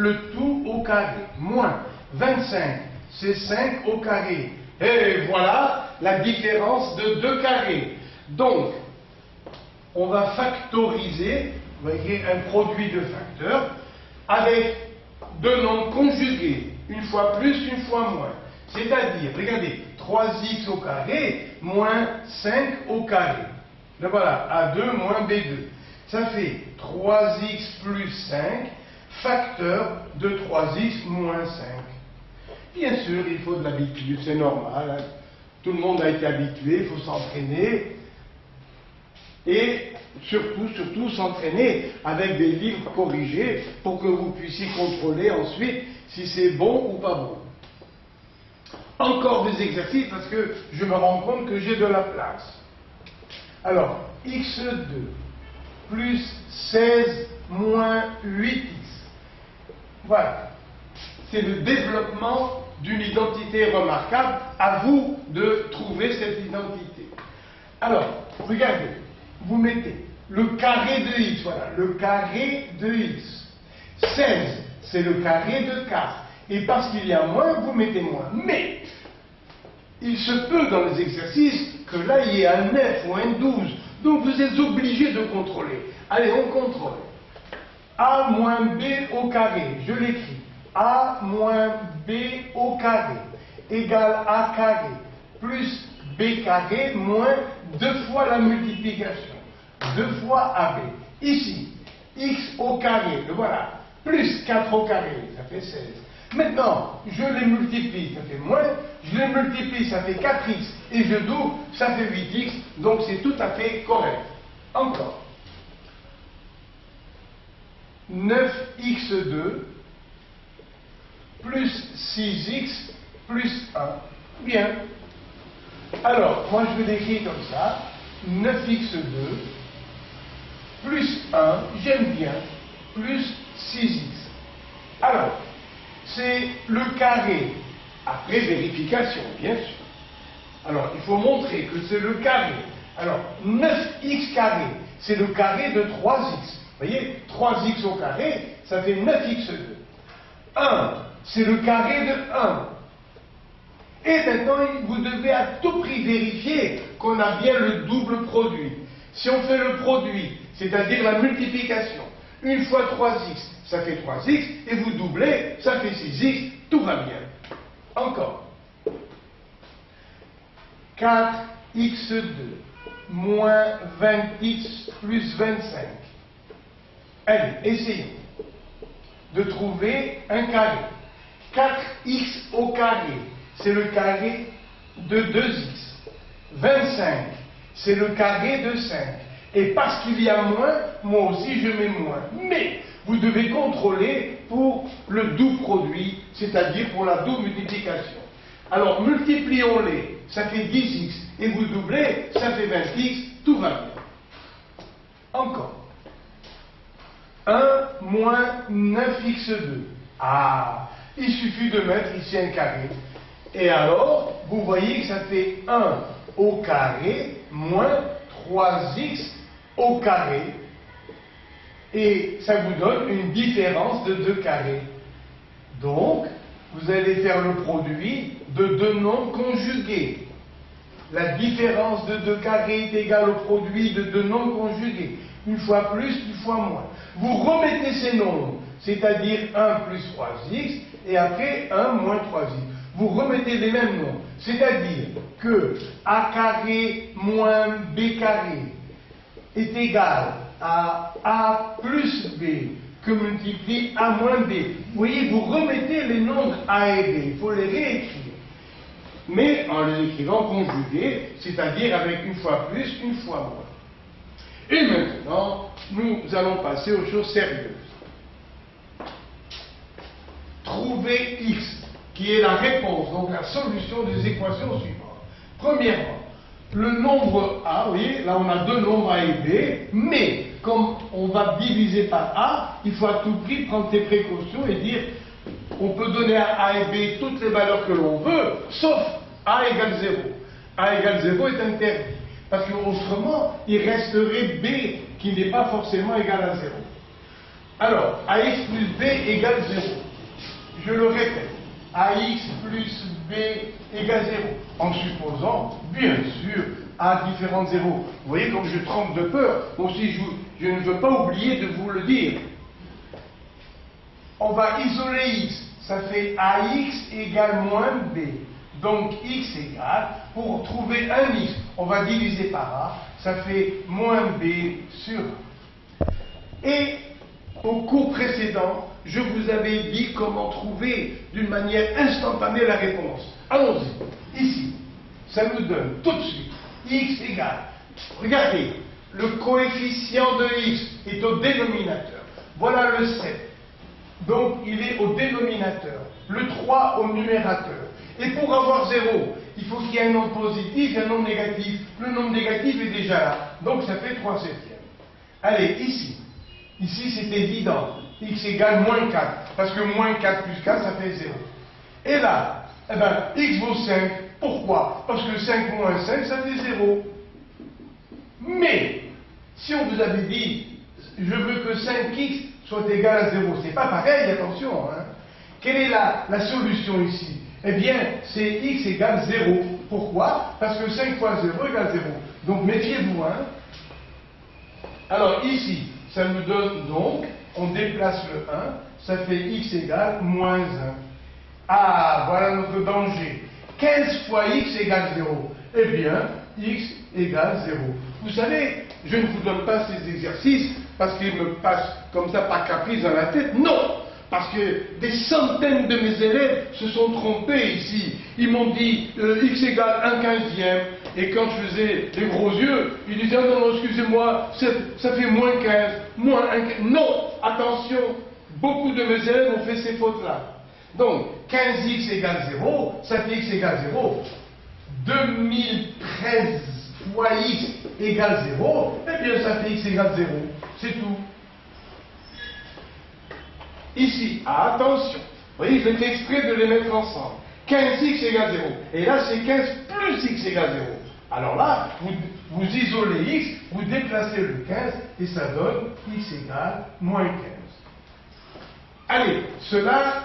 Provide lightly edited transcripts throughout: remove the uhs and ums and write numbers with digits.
le tout au carré. Moins 25, c'est 5 au carré. Et voilà la différence de 2 carrés. Donc, on va factoriser, on va écrire un produit de facteurs, avec deux nombres conjugués, une fois plus, une fois moins. C'est-à-dire, regardez, 3x au carré moins 5 au carré. Donc voilà, A2 moins B2. Ça fait 3x plus 5, facteur de 3x moins 5. Bien sûr, il faut de l'habitude, c'est normal. Hein. Tout le monde a été habitué, il faut s'entraîner. Et surtout s'entraîner avec des livres corrigés pour que vous puissiez contrôler ensuite si c'est bon ou pas bon. Encore des exercices parce que je me rends compte que j'ai de la place. Alors, x2 plus 16 moins 8x. Voilà. C'est le développement d'une identité remarquable. À vous de trouver cette identité. Alors, regardez. Vous mettez le carré de x, voilà, le carré de x. 16, c'est le carré de 4. Et parce qu'il y a moins, vous mettez moins. Mais, il se peut dans les exercices que là, il y ait un 9 ou un 12. Donc, vous êtes obligé de contrôler. Allez, on contrôle. A moins B au carré, je l'écris. A moins B au carré égale A carré plus B carré moins 2 fois la multiplication. 2 fois AB. Ici, x au carré, le voilà, plus 4 au carré, ça fait 16. Maintenant, je les multiplie, ça fait moins, je les multiplie, ça fait 4x, et je double, ça fait 8x, donc c'est tout à fait correct. Encore. 9x2 plus 6x plus 1. Bien. Alors, moi je vais l'écrire comme ça. 9x2 plus 1, j'aime bien, plus 6x. Alors, c'est le carré, après vérification, bien sûr. Alors, il faut montrer que c'est le carré. Alors, 9x carré, c'est le carré de 3x. Vous voyez, 3x au carré, ça fait 9x2. 1, c'est le carré de 1. Et maintenant, vous devez à tout prix vérifier qu'on a bien le double produit. Si on fait le produit, c'est-à-dire la multiplication, une fois 3x, ça fait 3x, et vous doublez, ça fait 6x, tout va bien. Encore. 4x2 moins 20x plus 25. Allez, essayons de trouver un carré. 4x au carré, c'est le carré de 2x. 25, c'est le carré de 5. Et parce qu'il y a moins, moi aussi je mets moins. Mais vous devez contrôler pour le doux produit, c'est-à-dire pour la double multiplication. Alors multiplions-les, ça fait 10x. Et vous doublez, ça fait 20x, tout va bien. Encore. 1 moins 9x2. Ah, il suffit de mettre ici un carré. Et alors, vous voyez que ça fait 1 au carré moins 3x au carré. Et ça vous donne une différence de 2 carrés. Donc, vous allez faire le produit de deux nombres conjugués. La différence de 2 carrés est égale au produit de deux nombres conjugués. Une fois plus, une fois moins. Vous remettez ces nombres, c'est-à-dire 1 plus 3x, et après 1 moins 3x. Vous remettez les mêmes nombres, c'est-à-dire que a carré moins b carré est égal à a plus b que multiplie a moins b. Vous voyez, vous remettez les nombres a et b, il faut les réécrire. Mais en les écrivant conjugués, c'est-à-dire avec une fois plus, une fois moins. Et maintenant, nous allons passer aux choses sérieuses. Trouver x, qui est la réponse, donc la solution des équations suivantes. Premièrement, le nombre a, vous voyez, là on a deux nombres a et b, mais comme on va diviser par a, il faut à tout prix prendre des précautions et dire, on peut donner à a et b toutes les valeurs que l'on veut, sauf a égale 0. A égale 0 est interdit. Parce qu'autrement, il resterait b qui n'est pas forcément égal à 0. Alors, ax plus b égale 0. Je le répète, ax plus b égale 0. En supposant, bien sûr, a différents zéros. Vous voyez comme je tremble de peur. Aussi, je ne veux pas oublier de vous le dire. On va isoler x. Ça fait ax égale moins b. Donc x égale, pour trouver un x, on va diviser par a. Ça fait moins b sur a. Et au cours précédent, je vous avais dit comment trouver d'une manière instantanée la réponse. Allons-y. Ici, ça nous donne tout de suite x égale. Regardez, le coefficient de x est au dénominateur. Voilà le 7. Donc il est au dénominateur. Le 3 au numérateur. Et pour avoir 0, il faut qu'il y ait un nombre positif et un nombre négatif. Le nombre négatif est déjà là. Donc ça fait 3 septièmes. Allez, ici. Ici, c'est évident. X égale moins 4. Parce que moins 4 plus 4, ça fait 0. Et là, eh ben, x vaut 5. Pourquoi? Parce que 5 moins 5, ça fait 0. Mais, si on vous avait dit, je veux que 5x soit égal à 0, c'est pas pareil, attention. Hein. Quelle est la solution ici? Eh bien, c'est x égale 0. Pourquoi? Parce que 5 fois 0 égale 0. Donc, méfiez-vous. Hein. Alors, ici, ça nous donne donc, on déplace le 1, ça fait x égale moins 1. Ah, voilà notre danger. 15 fois x égale 0. Eh bien, x égale 0. Vous savez, je ne vous donne pas ces exercices parce qu'ils me passent comme ça par caprice dans la tête. Non! Parce que des centaines de mes élèves se sont trompés ici. Ils m'ont dit x égale 1/15e. Et quand je faisais les gros yeux, ils disaient oh non, excusez-moi, ça fait moins 15, moins 1/15. Non! Attention! Beaucoup de mes élèves ont fait ces fautes-là. Donc, 15x égale 0, ça fait x égale 0. 2013 fois x égale 0, eh bien ça fait x égale 0. C'est tout. Ici, attention, vous voyez, je fais exprès de les mettre ensemble. 15x égale 0. Et là, c'est 15 plus x égale 0. Alors là, vous isolez x, vous déplacez le 15, et ça donne x égale moins 15. Allez, cela,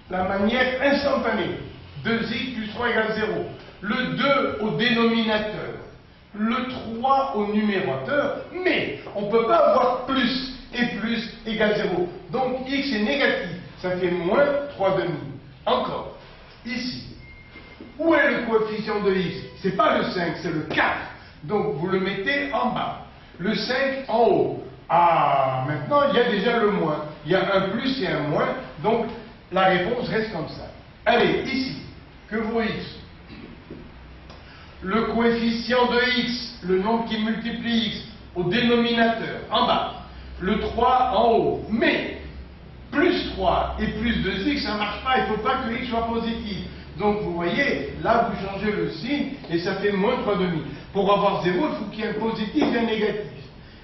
la manière instantanée. 2x plus 3 égale 0. Le 2 au dénominateur. Le 3 au numérateur. Mais on ne peut pas avoir plus et plus égale 0. Donc x est négatif. Ça fait moins 3 demi. Encore. Ici. Où est le coefficient de x? Ce n'est pas le 5, c'est le 4. Donc vous le mettez en bas. Le 5 en haut. Ah, maintenant il y a déjà le moins. Il y a un plus et un moins. Donc la réponse reste comme ça. Allez, ici. Que vaut x? Le coefficient de x, le nombre qui multiplie x, au dénominateur, en bas. Le 3 en haut. Mais, plus 3 et plus 2x, ça ne marche pas. Il ne faut pas que x soit positif. Donc, vous voyez, là, vous changez le signe et ça fait moins 3 demi. Pour avoir 0, il faut qu'il y ait un positif et un négatif.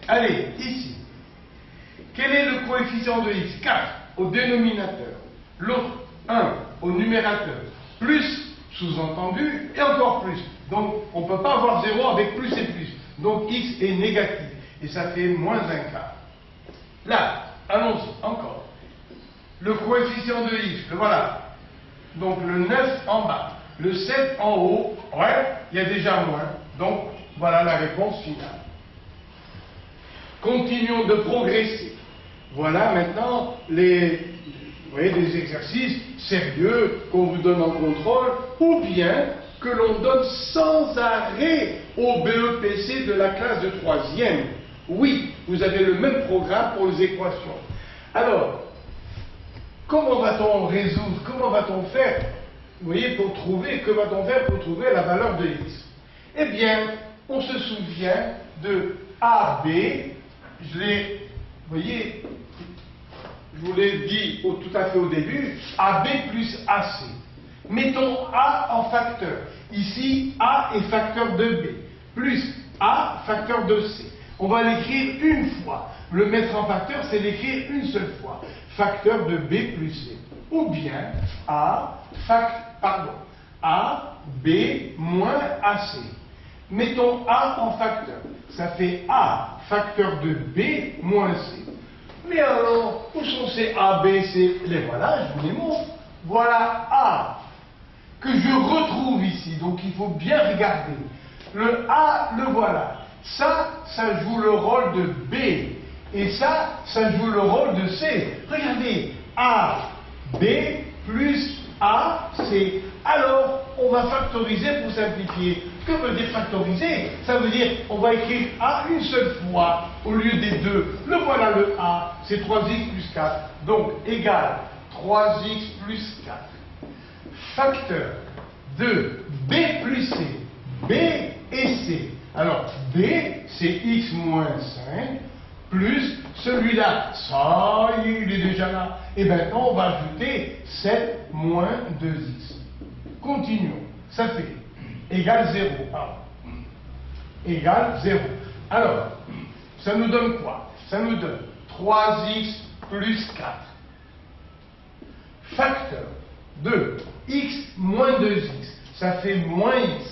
Allez, ici. Quel est le coefficient de x? 4 au dénominateur. L'autre, 1 au numérateur. Plus, sous-entendu, et encore plus. Donc, on ne peut pas avoir 0 avec plus et plus. Donc, x est négatif. Et ça fait moins 1 quart. Là, allons-y, encore. Le coefficient de x, le voilà. Donc, le 9 en bas. Le 7 en haut. Ouais, il y a déjà moins. Donc, voilà la réponse finale. Continuons de progresser. Voilà maintenant vous voyez, des exercices sérieux qu'on vous donne en contrôle, ou bien que l'on donne sans arrêt au BEPC de la classe de 3e. Oui, vous avez le même programme pour les équations. Alors, comment va-t-on résoudre, comment va-t-on faire, vous voyez, que va-t-on faire pour trouver la valeur de x? Eh bien, on se souvient de AB, vous voyez, je vous l'ai dit tout à fait au début, AB plus AC. Mettons A en facteur. Ici, A est facteur de B, plus A facteur de C. On va l'écrire une fois. Le mettre en facteur, c'est l'écrire une seule fois. Facteur de B plus C. Ou bien A, B moins AC. Mettons A en facteur. Ça fait A facteur de B moins C. Mais alors, où sont ces A, B, C? Les voilà, je vous les montre. Voilà A, que je retrouve ici. Donc il faut bien regarder. Le A, le voilà. Ça joue le rôle de B. Et ça joue le rôle de C. Regardez, A, B, plus A, C. Alors, on va factoriser pour simplifier. Que veut dire factoriser? Ça veut dire, on va écrire A une seule fois au lieu des deux. Le voilà le A, c'est 3x plus 4. Donc, égal 3x plus 4. Facteur de B plus C. B et C. Alors, B, c'est x moins 5, plus celui-là, ça, il est déjà là. Et maintenant, on va ajouter 7 moins 2x. Continuons. Ça fait égal 0. Égal 0. Alors, ça nous donne quoi? Ça nous donne 3x plus 4. Facteur de x moins 2x, ça fait moins x.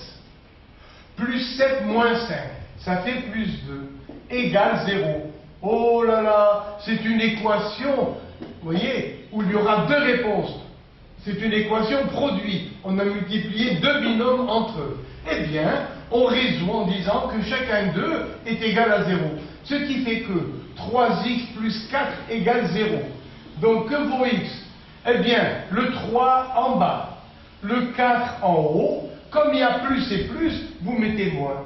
Plus 7 moins 5, ça fait plus 2, égale 0. Oh là là, c'est une équation, vous voyez, où il y aura deux réponses. C'est une équation produite. On a multiplié deux binômes entre eux. Eh bien, on résout en disant que chacun d'eux est égal à 0. Ce qui fait que 3x plus 4 égale 0. Donc, que vaut x? Eh bien, le 3 en bas, le 4 en haut. Comme il y a plus et plus, vous mettez moins.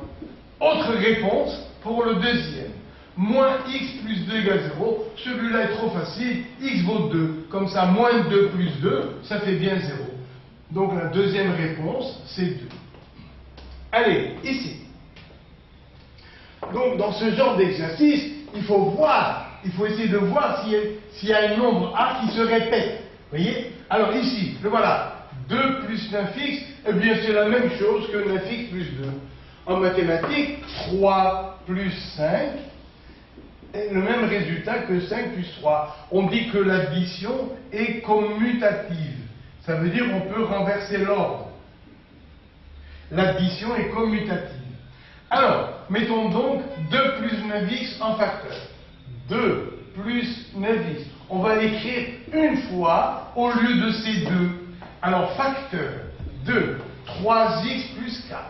Autre réponse pour le deuxième. Moins x plus 2 égale 0. Celui-là est trop facile. X vaut 2. Comme ça, moins 2 plus 2, ça fait bien 0. Donc la deuxième réponse, c'est 2. Allez, ici. Donc dans ce genre d'exercice, il faut voir, il faut essayer de voir s'il y a un nombre A qui se répète. Vous voyez? Alors ici, le voilà. 2 plus 9x, eh bien c'est la même chose que 9x plus 2. En mathématiques, 3 plus 5 est le même résultat que 5 plus 3. On dit que l'addition est commutative. Ça veut dire qu'on peut renverser l'ordre. L'addition est commutative. Alors, mettons donc 2 plus 9x en facteur. 2 plus 9x. On va l'écrire une fois au lieu de ces deux. Alors, facteur de 3x plus 4.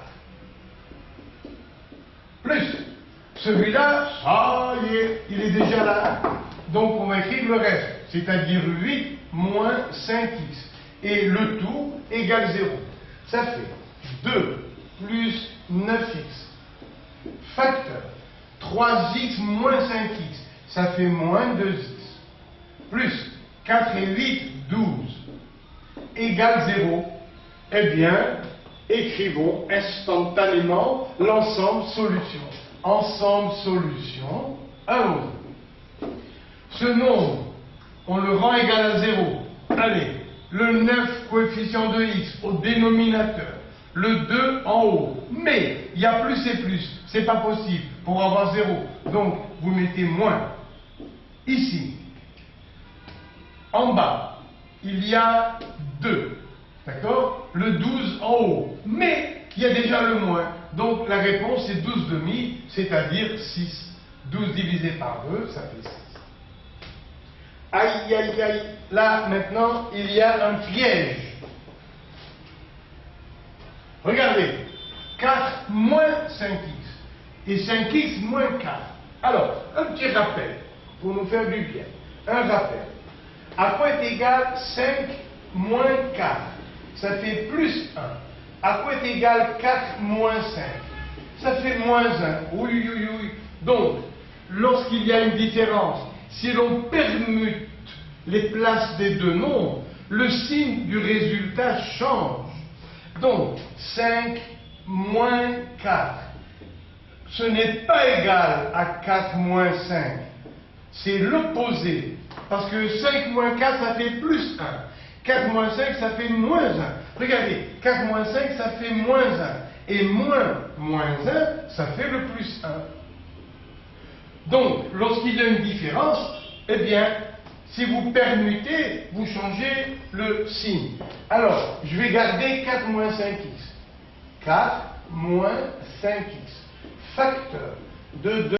Plus, celui-là, ça y est, il est déjà là. Donc, on va écrire le reste, c'est-à-dire 8 moins 5x. Et le tout égale 0. Ça fait 2 plus 9x. Facteur, 3x moins 5x. Ça fait moins 2x. Plus, 4 et 8, 12. Égale 0, eh bien, écrivons instantanément l'ensemble solution. Ensemble solution, allons-y. Ce nombre, on le rend égal à 0. Allez, le 9 coefficient de x au dénominateur, le 2 en haut. Mais, il y a plus et plus, c'est pas possible pour avoir 0. Donc, vous mettez moins. Ici, en bas, il y a 2, d'accord? Le 12 en haut, mais il y a déjà le moins. Donc la réponse est 12 demi, c'est-à-dire 6. 12 divisé par 2, ça fait 6. Aïe, aïe, aïe. Là, maintenant, il y a un piège. Regardez, 4 moins 5x et 5x moins 4. Alors, un petit rappel pour nous faire du bien. Un rappel. À quoi est égal 5 moins 4? Ça fait plus 1. À quoi est égal 4 moins 5? Ça fait moins 1. Oui, oui, oui. Donc, lorsqu'il y a une différence, si l'on permute les places des deux nombres, le signe du résultat change. Donc, 5 moins 4, ce n'est pas égal à 4 moins 5. C'est l'opposé. Parce que 5 moins 4, ça fait plus 1. 4 moins 5, ça fait moins 1. Regardez, 4 moins 5, ça fait moins 1. Et moins 1, ça fait le plus 1. Donc, lorsqu'il y a une différence, eh bien, si vous permutez, vous changez le signe. Alors, je vais garder 4 moins 5x. 4 moins 5x. Facteur de 2.